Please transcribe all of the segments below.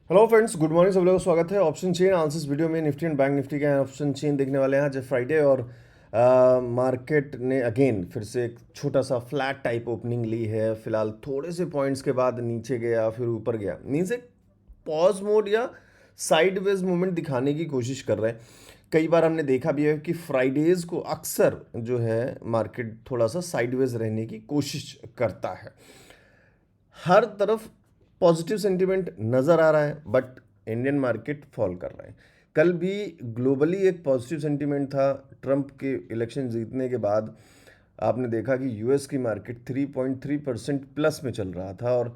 Hello friends, good morning. सब लोगों का स्वागत है ऑप्शन चेन आज इस वीडियो में। निफ्टी एंड बैंक निफ्टी का ऑप्शन चेन देखने वाले हैं आज फ्राइडे। और मार्केट ने अगेन फिर से एक छोटा सा फ्लैट टाइप ओपनिंग ली है। फिलहाल थोड़े से पॉइंट्स के बाद नीचे गया, फिर ऊपर गया, मीन्स एक पॉज मोड या साइडवेज मूवमेंट दिखाने की कोशिश कर रहे हैं। कई बार हमने देखा भी है कि फ्राइडेज को अक्सर जो है मार्केट थोड़ा सा साइडवेज रहने की कोशिश करता है। हर तरफ पॉजिटिव सेंटिमेंट नज़र आ रहा है, बट इंडियन मार्केट फॉल कर रहा है। कल भी ग्लोबली एक पॉजिटिव सेंटिमेंट था। ट्रंप के इलेक्शन जीतने के बाद आपने देखा कि यूएस की मार्केट 3.3% प्लस में चल रहा था। और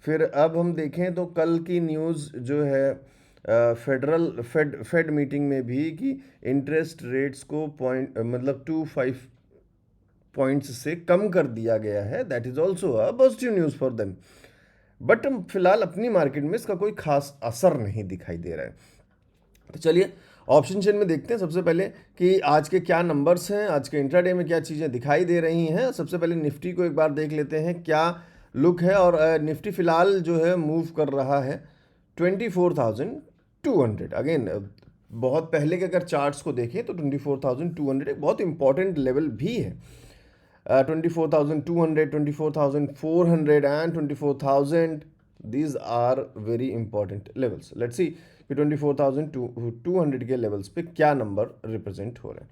फिर अब हम देखें तो कल की न्यूज़ जो है फेड मीटिंग में भी कि इंटरेस्ट रेट्स को पॉइंट मतलब 2.5 पॉइंट्स से कम कर दिया गया है। That is also a positive news for them. But फिलहाल अपनी मार्केट में इसका कोई खास असर नहीं दिखाई दे रहा है। तो चलिए ऑप्शन चेन में देखते हैं सबसे पहले कि आज के क्या नंबर्स हैं, आज के इंट्राडे में क्या चीज़ें दिखाई दे रही हैं। सबसे पहले निफ्टी को एक बार देख लेते हैं क्या लुक है। और निफ्टी फिलहाल जो है मूव कर रहा है 24,200। अगेन बहुत पहले के अगर चार्ट्स को देखें तो 24,200 एक बहुत इंपॉर्टेंट लेवल भी है। 24,200, 24,400 and 24,000, these are very important levels. Let's see कि 24,200 के लेवल्स पे क्या नंबर रिप्रेजेंट हो रहे हैं।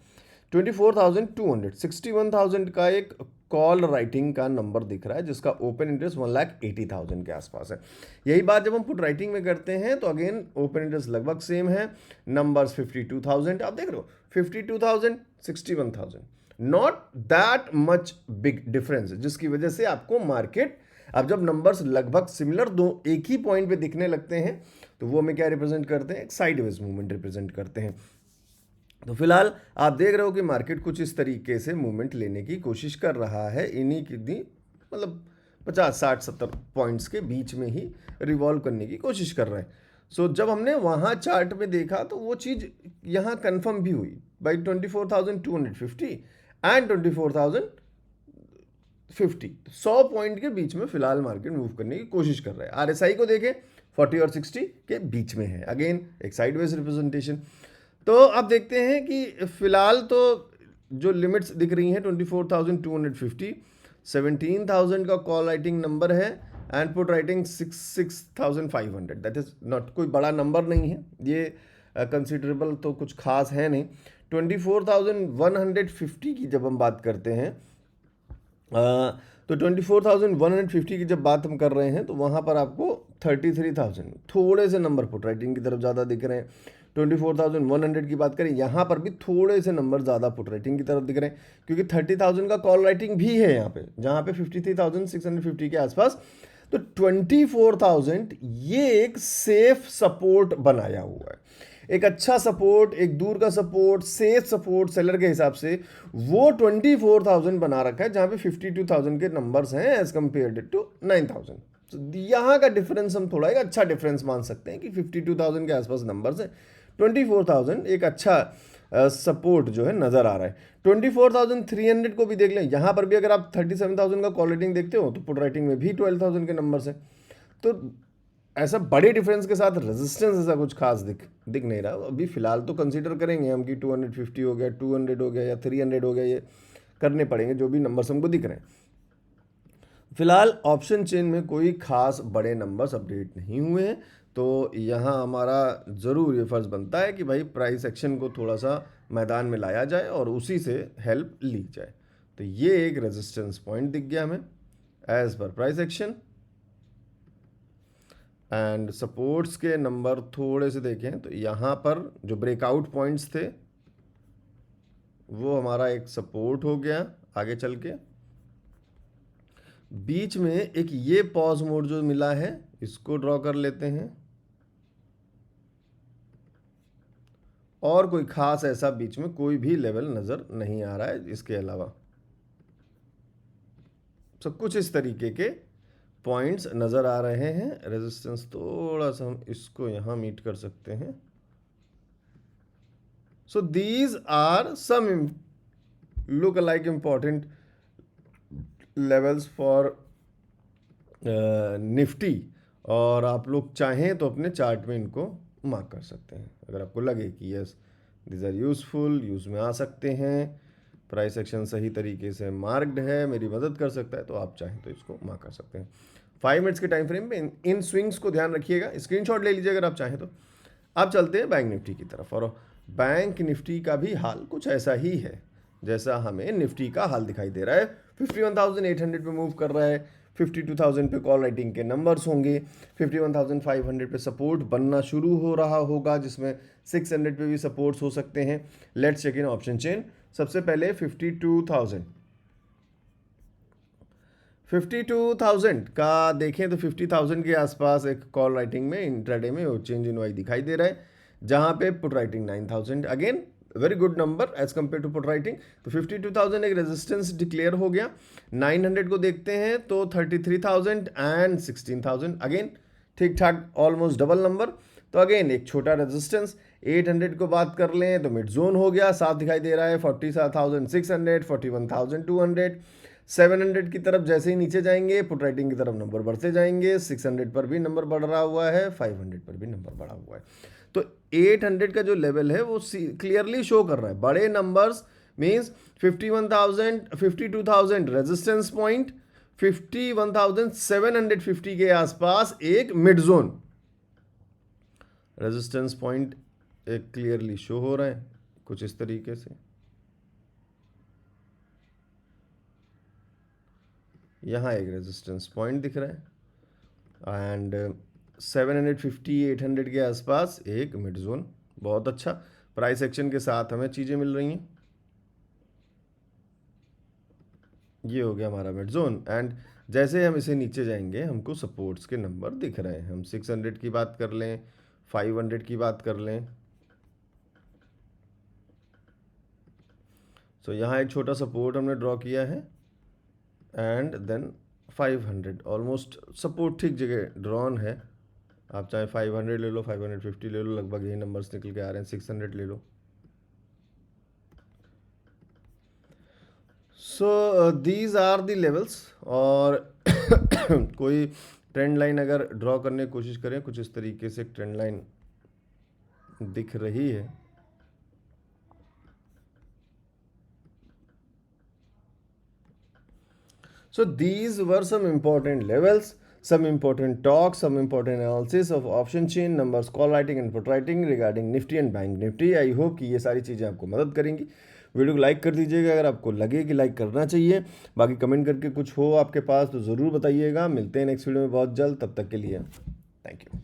24,200, 61,000 का एक कॉल राइटिंग का नंबर दिख रहा है जिसका ओपन इंटरेस्ट 1,80,000 के आसपास है। यही बात जब हम पुट राइटिंग में करते हैं तो अगेन ओपन इंटरेस्ट लगभग सेम है। नंबर्स 52,000 आप देख रहे हो, 52,000, 61,000, not that much big difference, जिसकी वजह से आपको मार्केट अब जब नंबर्स लगभग सिमिलर दो एक ही पॉइंट पे दिखने लगते हैं तो वो हमें क्या रिप्रेजेंट करते हैं, एक साइडवेज मूवमेंट रिप्रेजेंट करते हैं। तो फिलहाल आप देख रहे हो कि मार्केट कुछ इस तरीके से मूवमेंट लेने की कोशिश कर रहा है। इन्हीं की मतलब 50, 60, 70 पॉइंट्स के बीच में ही रिवॉल्व करने की कोशिश कर रहा है। सो जब हमने वहाँ चार्ट में देखा तो वो चीज़ यहाँ कंफर्म भी हुई बाई 24,250 एंड 24,050। 100 पॉइंट के बीच में फिलहाल मार्केट मूव करने की कोशिश कर रहा है। आरएसआई को देखें 40 और 60 के बीच में है, अगेन एक साइडवेज रिप्रेजेंटेशन। तो आप देखते हैं कि फिलहाल तो जो लिमिट्स दिख रही हैं 24,250, 17,000 का कॉल राइटिंग नंबर है and put writing 6,500। That is not कोई बड़ा नंबर नहीं है ये, कंसिडरेबल तो कुछ खास है नहीं। 24,150 की जब हम बात करते हैं तो 24,150 की जब बात हम कर रहे हैं तो वहाँ पर आपको 33,000 थोड़े से नंबर पुट राइटिंग की तरफ ज़्यादा दिख रहे हैं। 24,100 की बात करें यहाँ पर भी थोड़े से नंबर ज़्यादा पुट राइटिंग की तरफ दिख रहे हैं, क्योंकि 30,000 का कॉल राइटिंग भी है यहाँ पे, जहाँ पे 53,650 के आसपास। तो 24,000 ये एक सेफ सपोर्ट बनाया हुआ है, एक अच्छा सपोर्ट, एक दूर का सपोर्ट, सेफ सपोर्ट सेलर के हिसाब से वो 24,000 बना रखा है, जहां पे 52,000 के नंबर्स हैं एज कम्पेयर टू 9,000। तो यहाँ का डिफरेंस हम थोड़ा एक अच्छा डिफरेंस मान सकते हैं कि 52,000 के आसपास नंबर्स हैं, 24,000 एक अच्छा सपोर्ट जो है नज़र आ रहा है। 24,300 को भी देख लें, यहाँ पर भी अगर आप 37,000 का कॉल रेटिंग देखते हो तो पुट राइटिंग में भी 12,000 के नंबर्स हैं। तो ऐसा बड़े डिफरेंस के साथ रेजिस्टेंस ऐसा कुछ खास दिख नहीं रहा। अभी फिलहाल तो कंसीडर करेंगे हम कि 250 हो गया, 200 हो गया या 300 हो गया, ये करने पड़ेंगे जो भी नंबर्स हमको दिख रहे हैं। फिलहाल ऑप्शन चेन में कोई खास बड़े नंबर्स अपडेट नहीं हुए हैं, तो यहाँ हमारा ज़रूर ये फ़र्ज़ बनता है कि भाई प्राइस एक्शन को थोड़ा सा मैदान में लाया जाए और उसी से हेल्प ली जाए। तो ये एक रेजिस्टेंस पॉइंट दिख गया हमें as per price action. And supports के नंबर थोड़े से देखें तो यहाँ पर जो ब्रेकआउट पॉइंट्स थे वो हमारा एक सपोर्ट हो गया। आगे चल के बीच में एक ये पॉज मोड जो मिला है इसको ड्रॉ कर लेते हैं, और कोई खास ऐसा बीच में कोई भी लेवल नज़र नहीं आ रहा है इसके अलावा। सब कुछ इस तरीके के पॉइंट्स नज़र आ रहे हैं। रेजिस्टेंस थोड़ा सा हम इसको यहाँ मीट कर सकते हैं। So these are some look alike important levels for Nifty और आप लोग चाहें तो अपने चार्ट में इनको मार्क कर सकते हैं अगर आपको लगे कि yes this are useful, use में आ सकते हैं, प्राइस एक्शन सही तरीके से मार्क्ड है, मेरी मदद कर सकता है, तो आप चाहें तो इसको मार्क कर सकते हैं। 5 मिनट्स के टाइम फ्रेम में इन स्विंग्स को ध्यान रखिएगा, स्क्रीनशॉट ले लीजिए अगर आप चाहें तो। अब चलते हैं बैंक निफ्टी की तरफ, और बैंक निफ्टी का भी हाल कुछ ऐसा ही है जैसा हमें निफ्टी का हाल दिखाई दे रहा है। 51,800 पे मूव कर रहा है, 52,000 पे कॉल राइटिंग के नंबर्स होंगे, 51,500 पे सपोर्ट बनना शुरू हो रहा होगा, जिसमें 600 पे भी सपोर्ट्स हो सकते हैं। Let's check in option chain. सबसे पहले 52,000 का देखें तो 50,000 के आसपास एक कॉल राइटिंग में इंट्राडे में वो चेंज इन वाई दिखाई दे रहा है, जहां पे put writing 9,000, again very good number as compare to put writing. तो 52,000 एक रेजिस्टेंस डिक्लेयर हो गया। 900 को देखते हैं तो 33,000 एंड 16,000, अगेन ठीक ठाक ऑलमोस्ट डबल नंबर, तो अगेन एक छोटा रेजिस्टेंस। 800 को बात कर लें तो मिड जोन हो गया, साथ दिखाई दे रहा है 47,600, 41,200। 700 की तरफ जैसे ही नीचे जाएंगे पुट राइटिंग की तरफ नंबर बढ़ते जाएंगे, 600 पर भी नंबर बढ़ रहा हुआ है, 500 पर भी नंबर बढ़ा हुआ है। तो 800 का जो लेवल है वो क्लियरली शो कर रहा है बड़े नंबर्स, मींस 51,000, 52,000 रेजिस्टेंस पॉइंट, 51,750 के आसपास एक मिड जोन रेजिस्टेंस पॉइंट एक क्लियरली शो हो रहा है कुछ इस तरीके से। यहाँ एक रेजिस्टेंस पॉइंट दिख रहा है एंड 750 800 के आसपास एक मिड जोन, बहुत अच्छा प्राइस एक्शन के साथ हमें चीज़ें मिल रही हैं। ये हो गया हमारा मिड जोन, एंड जैसे हम इसे नीचे जाएंगे हमको सपोर्ट्स के नंबर दिख रहे हैं। हम 600 की बात कर लें, 500 की बात कर लें, तो यहाँ एक छोटा सपोर्ट हमने ड्रॉ किया है एंड देन 500 ऑलमोस्ट सपोर्ट ठीक जगह ड्रॉन है। आप चाहे 500 ले लो, 550 ले लो, लगभग यही नंबर्स निकल के आ रहे हैं, 600 ले लो। So these are the levels, और कोई ट्रेंड लाइन अगर ड्रॉ करने की कोशिश करें, कुछ इस तरीके से ट्रेंड लाइन दिख रही है। So these were some important levels, some important talks, some important analysis of option chain, numbers, call writing and put writing regarding Nifty and Bank Nifty. I hope कि ये सारी चीज़ें आपको मदद करेंगी। वीडियो को लाइक कर दीजिएगा अगर आपको लगे कि लाइक करना चाहिए, बाकी कमेंट करके कुछ हो आपके पास तो ज़रूर बताइएगा। मिलते हैं नेक्स्ट वीडियो में बहुत जल्द, तब तक के लिए थैंक यू।